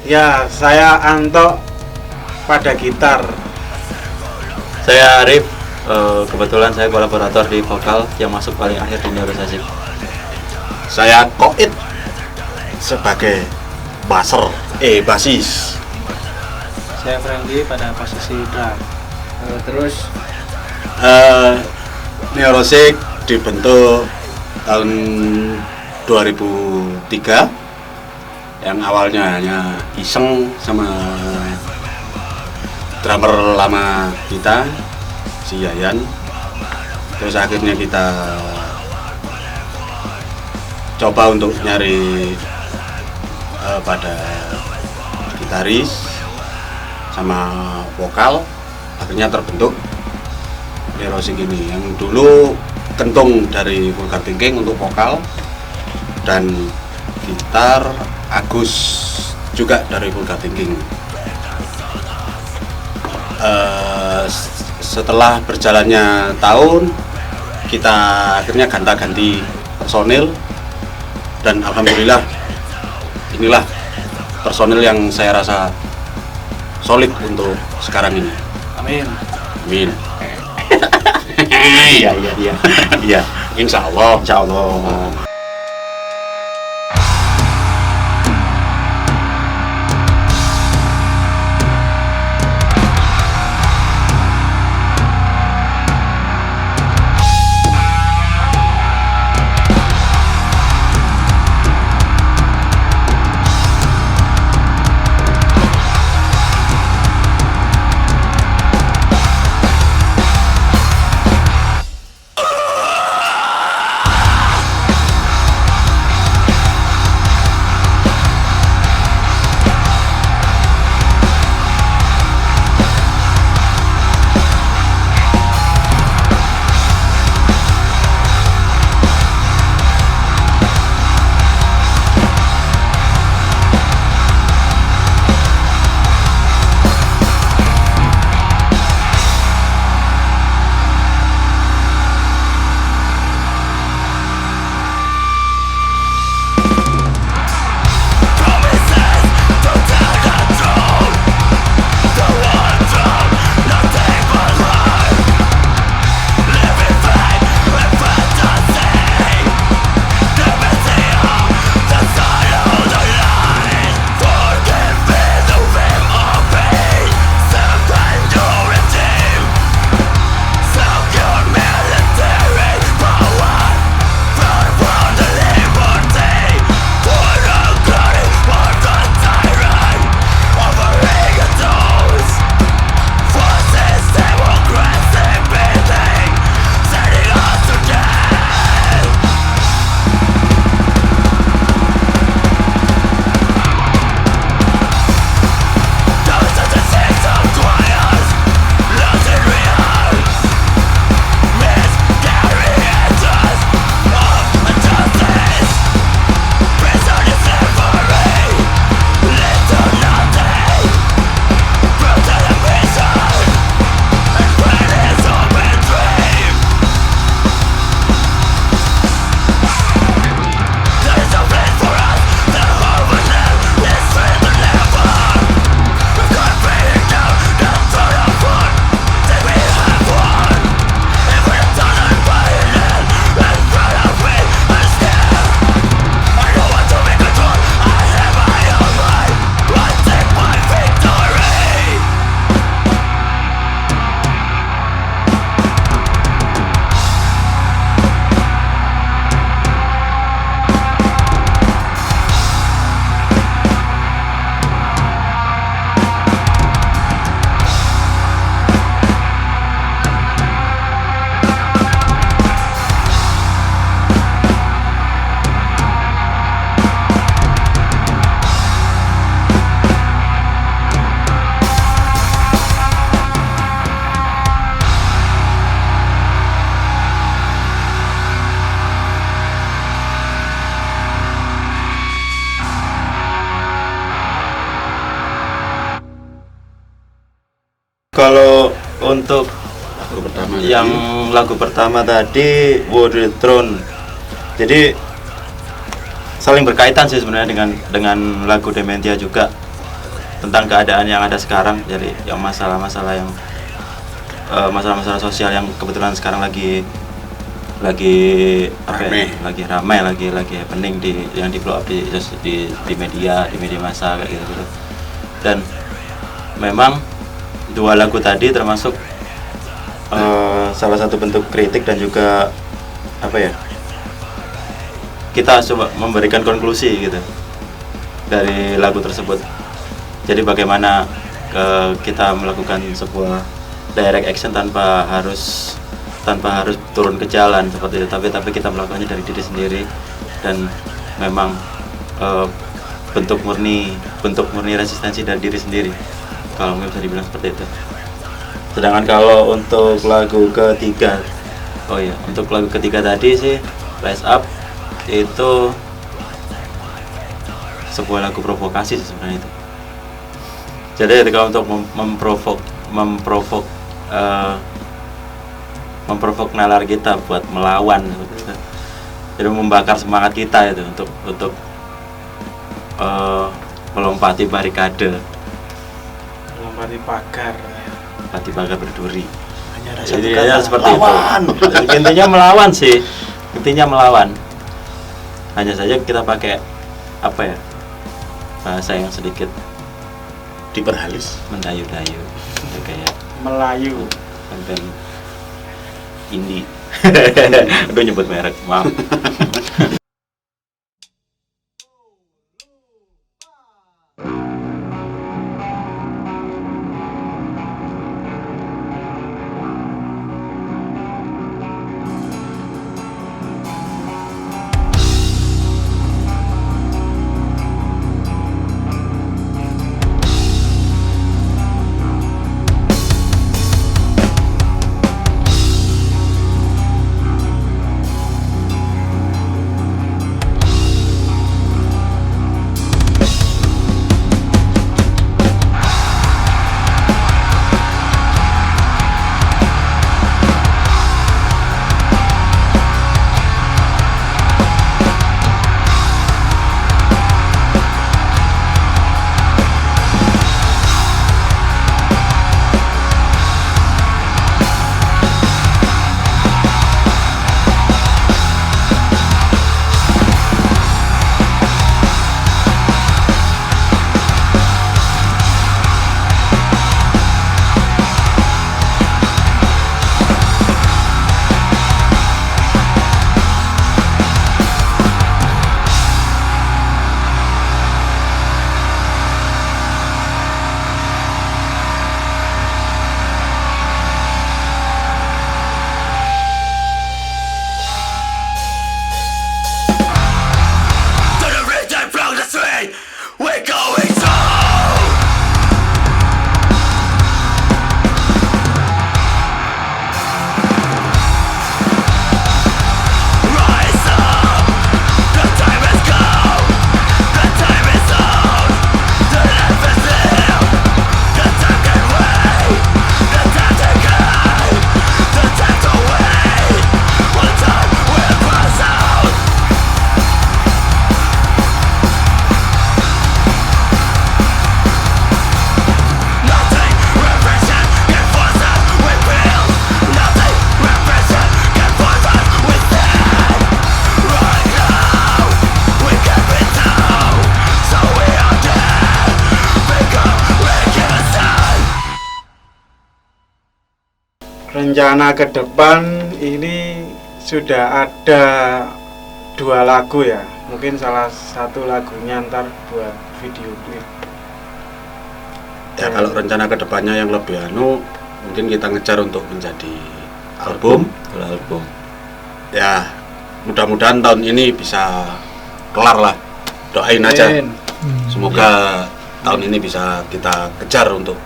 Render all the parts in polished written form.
Ya, saya Anto pada gitar. Saya Arif, kebetulan saya kolaborator di vokal yang masuk paling akhir di Neurosasik. Saya Koit sebagai basis. Saya Friendly pada posisi drum. Terus Neurosik dibentuk tahun 2003 yang awalnya hanya iseng sama drummer lama kita, si Yayan. Terus akhirnya kita coba untuk nyari pada gitaris sama vokal, akhirnya terbentuk Neurosik ini. Yang dulu Kentung dari Vulgar Thinking untuk vokal dan gitar Agus juga dari Vulgar Thinking. Setelah berjalannya tahun, kita akhirnya ganti personil dan alhamdulillah inilah personil yang saya rasa solid untuk sekarang ini. amin. Amin. Iya. Insya Allah. Kalau untuk yang tadi. lagu pertama tadi War the Throne, jadi saling berkaitan sih sebenarnya dengan lagu Dementia juga. tentang keadaan yang ada sekarang, jadi yang masalah-masalah yang masalah-masalah sosial yang kebetulan sekarang lagi apa ya, lagi ramai, lagi happening yang di blow up di media massa kayak gitu. Dan memang dua lagu tadi termasuk salah satu bentuk kritik dan juga apa ya, kita coba memberikan konklusi gitu dari lagu tersebut. Jadi bagaimana kita melakukan sebuah direct action tanpa harus turun ke jalan seperti itu, tapi kita melakukannya dari diri sendiri, dan memang bentuk murni resistensi dari diri sendiri, kalau bisa dibilang seperti itu. Sedangkan kalau untuk lagu ketiga, untuk lagu ketiga tadi sih Rise Up, itu sebuah lagu provokasi sih sebenarnya itu. Jadi kalau untuk memprovok nalar kita buat melawan, jadi membakar semangat kita itu untuk melompati barikade, melompati pagar berduri. hanya Jadi ya seperti itu. Intinya melawan sih, hanya saja kita pakai apa ya, bahasa yang sedikit diperhalus, mendayu-dayu, kayak Melayu. konten indie. Aduh, nyebut merek, maaf. Rencana ke depan ini sudah ada 2 lagu ya, mungkin salah satu lagunya ntar buat video klip. ya. Kalau rencana kedepannya yang lebih mungkin kita ngejar untuk menjadi album. Ya, mudah-mudahan tahun ini bisa kelar lah, doain aja. Semoga tahun ini bisa kita kejar untuk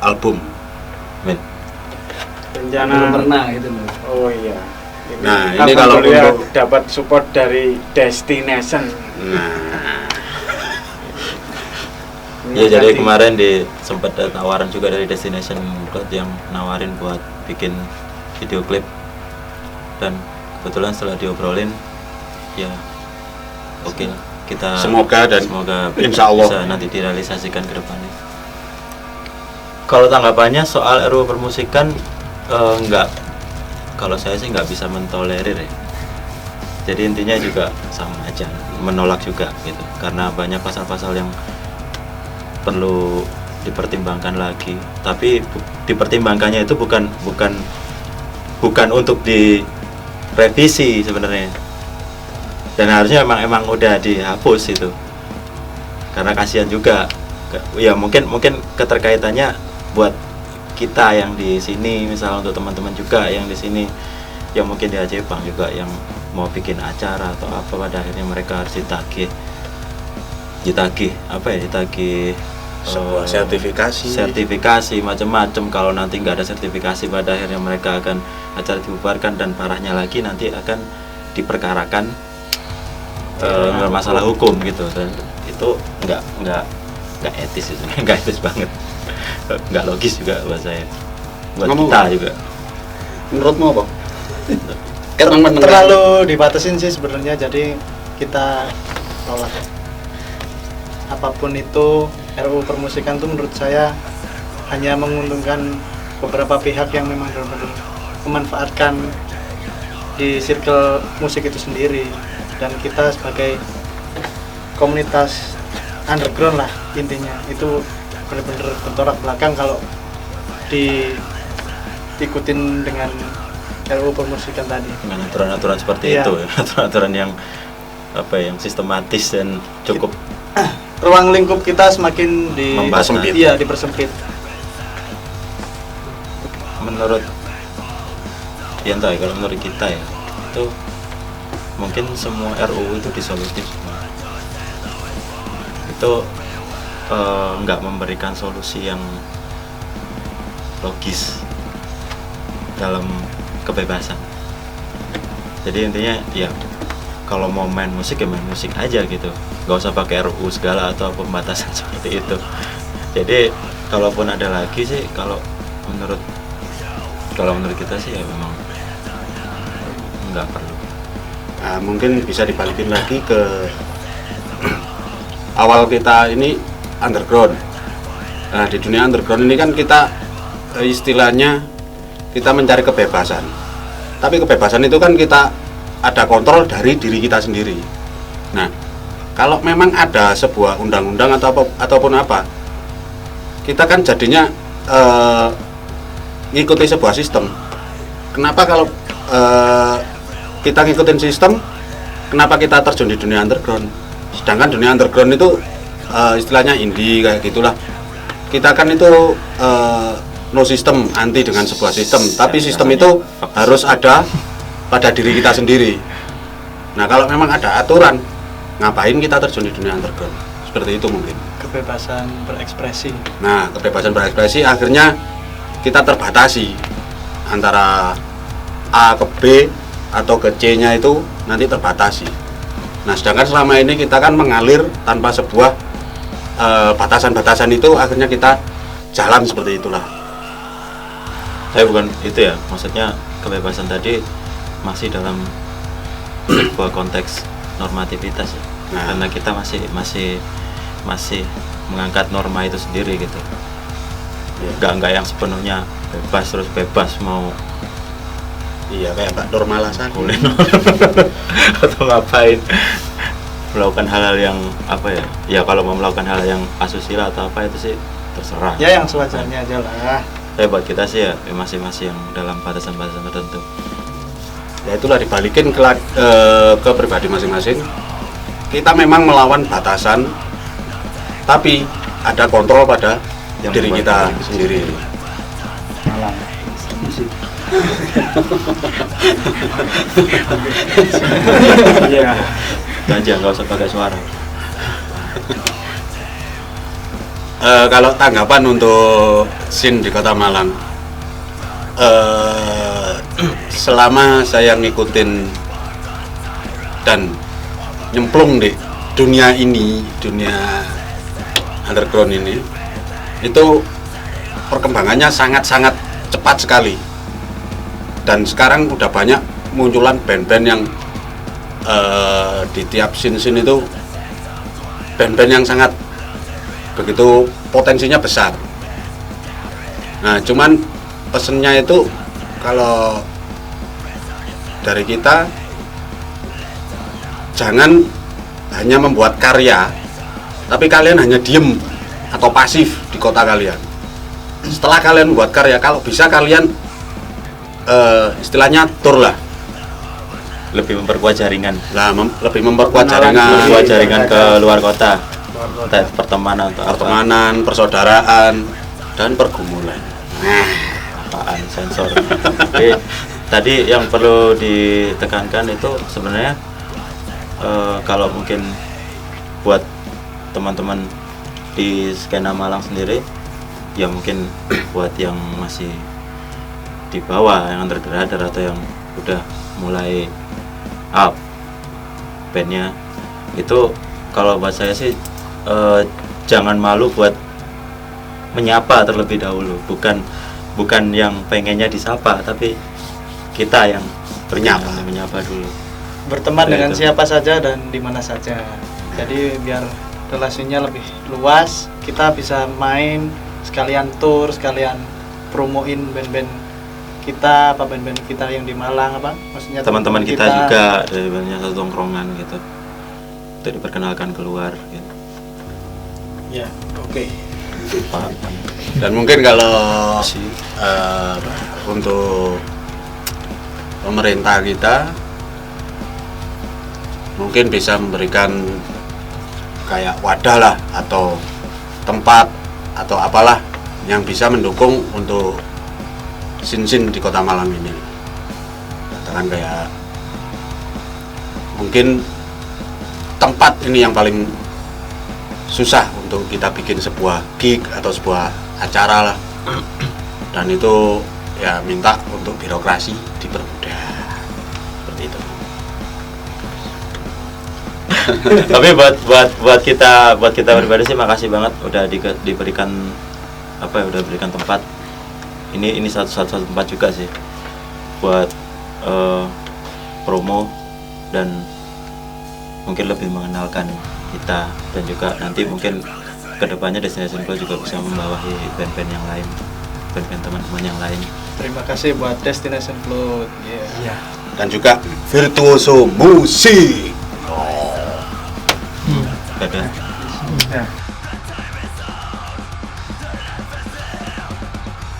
album. Amin. Rencana Belum pernah gitu loh. Oh iya. Nah, ini kalau untuk dapat support dari Destination. nah, Ya, jadi kemarin sempat ada tawaran juga dari Destination buat yang nawarin buat bikin video klip, dan kebetulan setelah diobrolin ya oke lah, kita semoga insya Allah insya Allah bisa nanti direalisasikan ke depannya. Kalau tanggapannya soal RUU permusikan, enggak, kalau saya sih nggak bisa mentolerir ya. Jadi intinya juga sama aja, menolak juga gitu, karena banyak pasal-pasal yang perlu dipertimbangkan lagi. Tapi dipertimbangkannya itu bukan untuk direvisi sebenarnya, dan harusnya emang udah dihapus itu, karena kasihan juga ya. Mungkin keterkaitannya buat kita yang di sini, misal untuk teman-teman juga yang di sini, yang mungkin di Jepang juga yang mau bikin acara atau apa, pada akhirnya mereka harus ditagih sebuah sertifikasi macam-macam. Kalau nanti nggak ada sertifikasi, pada akhirnya mereka akan acara dibubarkan, dan parahnya lagi nanti akan diperkarakan masalah hukum gitu. Dan itu nggak etis itu, nggak etis banget, nggak logis juga buat saya, buat kita juga. Menurutmu apa? Terlalu dibatasin sih sebenarnya, jadi kita tolak. Apapun itu, RUU permusikan itu menurut saya hanya menguntungkan beberapa pihak yang memang benar-benar memanfaatkan di circle musik itu sendiri, dan kita sebagai komunitas underground lah intinya itu benar-benar bertolak belakang kalau diikutin dengan RUU permusikan tadi, dengan aturan-aturan seperti itu ya. Aturan-aturan yang yang sistematis dan cukup ruang lingkup kita semakin dipersempit. Iya, dipersempit. Menurut ya entah, kalau menurut kita ya itu mungkin semua RUU itu disolutif semua. Itu nggak memberikan solusi yang logis dalam kebebasan. Jadi intinya ya, kalau mau main musik ya main musik aja gitu, nggak usah pakai RUU segala atau pembatasan seperti itu. Jadi kalaupun ada lagi sih, kalau menurut kita sih ya memang nggak perlu. Nah, mungkin bisa dibalikin lagi ke awal kita ini underground. Nah, di dunia underground ini kan kita istilahnya kita mencari kebebasan. Tapi kebebasan itu kan kita ada kontrol dari diri kita sendiri. Nah, kalau memang ada sebuah undang-undang ataupun apa, kita kan jadinya ngikuti sebuah sistem. Kenapa kalau kita ngikutin sistem, kenapa kita terjun di dunia underground? Sedangkan dunia underground itu istilahnya indie kayak gitulah. Kita kan itu no sistem, anti dengan sebuah sistem, tapi sistem itu harus ada pada diri kita sendiri. Nah, kalau memang ada aturan, ngapain kita terjun di dunia underground? Seperti itu mungkin. Kebebasan berekspresi. Nah, kebebasan berekspresi akhirnya kita terbatasi antara A ke B atau ke C-nya itu nanti terbatasi. Nah, sedangkan selama ini kita kan mengalir tanpa sebuah batasan-batasan itu, akhirnya kita jalan seperti itulah. Saya bukan itu ya, maksudnya kebebasan tadi masih dalam sebuah konteks normativitas ya. Nah, karena kita masih mengangkat norma itu sendiri gitu. Ya. Nggak yang sepenuhnya bebas mau kayak Pak Nur Malasan boleh atau ngapain, melakukan hal-hal yang ya kalau mau melakukan hal yang asusila atau apa itu sih terserah ya, yang sewajarnya aja lah. Tapi buat kita sih ya masih yang dalam batasan-batasan tertentu. Ya itulah, dibalikin ke pribadi masing-masing. Kita memang melawan batasan, tapi ada kontrol pada Yang diri kita sendiri. Malang. Iya. Aja nggak usah pakai suara. Kalau tanggapan untuk scene di Kota Malang, selama saya ngikutin dan nyemplung di dunia ini, dunia underground ini, itu perkembangannya sangat-sangat cepat sekali. Dan sekarang udah banyak munculan band-band yang di tiap scene-scene itu band-band yang sangat begitu potensinya besar. Nah, cuman pesennya itu kalau dari kita jangan hanya membuat karya, tapi kalian hanya diem atau pasif di kota kalian. Setelah kalian membuat karya, kalau bisa kalian istilahnya tur lah, Lebih memperkuat jaringan. lebih memperkuat jaringan, Memperkuat jaringan ke luar kota. Entah itu pertemanan atau apa. pertemanan, persaudaraan, dan pergumulan. Apaan sensor. Oke, tadi yang perlu ditekankan itu sebenarnya kalau mungkin buat teman-teman di skena Malang sendiri, ya mungkin buat yang masih di bawah, yang undergrader atau yang udah mulai up bandnya, itu kalau buat saya sih jangan malu buat menyapa terlebih dahulu, bukan yang pengennya disapa, tapi kita yang menyapa dulu. Berteman Ya, dengan itu. siapa saja dan di mana saja. Jadi biar relasinya lebih luas, kita bisa main sekalian tour, sekalian promoin band-band kita, band-band kita yang di Malang, maksudnya Teman-teman kita juga dari banyak satu tongkrongan gitu, untuk diperkenalkan keluar gitu. Ya, oke. Pak. Dan mungkin kalau untuk pemerintah kita mungkin bisa memberikan kayak wadah lah atau tempat atau apalah yang bisa mendukung untuk sin-sin di Kota Malang ini. Katakan kayak mungkin tempat ini yang paling susah untuk kita bikin sebuah gig atau sebuah acara lah. Dan itu ya minta untuk birokrasi dipermudah seperti itu. Tapi buat kita pribadi sih makasih banget udah diberikan udah berikan tempat. Ini satu tempat juga sih buat promo dan mungkin lebih mengenalkan kita, dan juga nanti mungkin kedepannya Destination Flow juga bisa membawahi band-band yang lain, band-band teman-teman yang lain. Terima kasih buat Destination Flow. Ya. Dan juga virtuoso musik. Dadah. Ya.